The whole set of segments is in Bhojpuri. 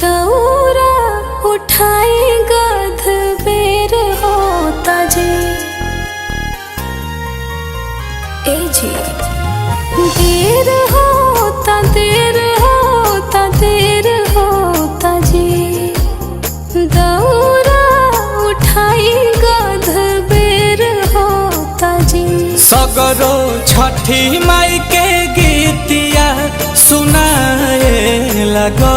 दौरा उठाई गध बेर होता जी। ए जी देर होता देर होता देर होता जी। दौरा उठाई गध बेर होता जी। सगरो छठी माई के गीतिया सुनाए लगा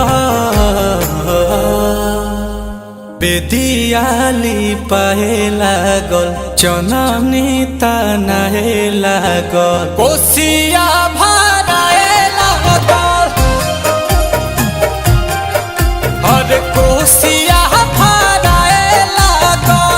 बेदियाली पाए लागल चननी तनाए लागल कोसिया भराए लागल और कोसिया भराए लागल।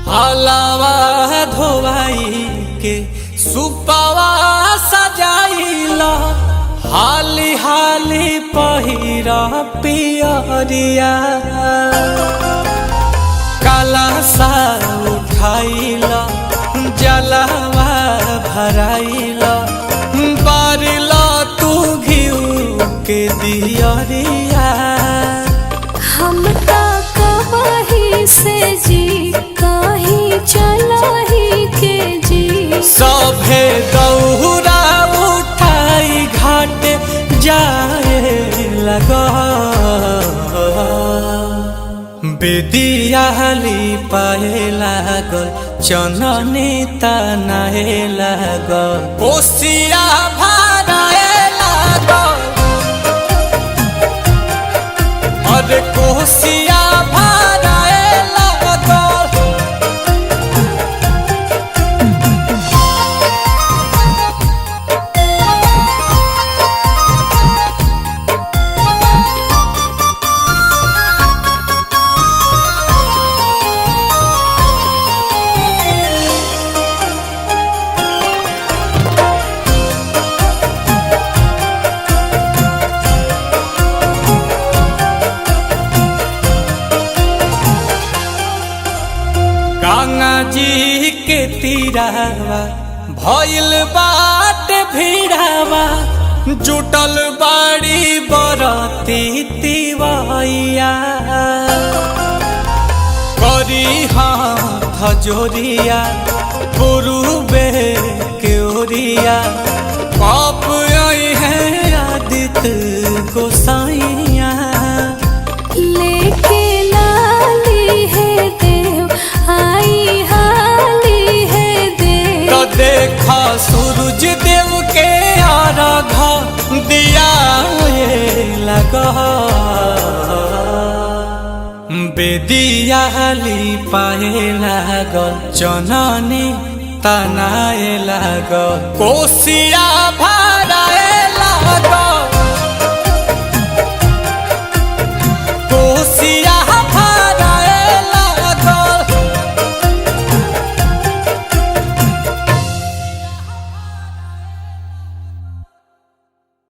हलावा धोवाई के सुपावा सजाइला हाली हाली पहिरा पियरिया काला सा उठाइला जलावा भराइला बारिला तू घिउ के दियरिया। हम तो कहीं से जी कहीं चला ही के जी। सभे दौरा उठाई घाट जाए लगा बेदियाली पाए लागल चननी तनाए लागल कोसिया भराए लागल और कोसिया भराए लागल। गंगा जी के तीरावा भइल बाट भीड़ावा जुटल बाड़ी बरती तिवैया करी हाथ जोरिया पुरुबे के ओरिया पाप आई है आदित्य गोसाइया। लेके लाली है देव आई हाली है देव तो देखा सूरज देव के आराधा दिया लगा बेदियाली पाए लागल चननी तनाए लागल कोसिया भराए लागल।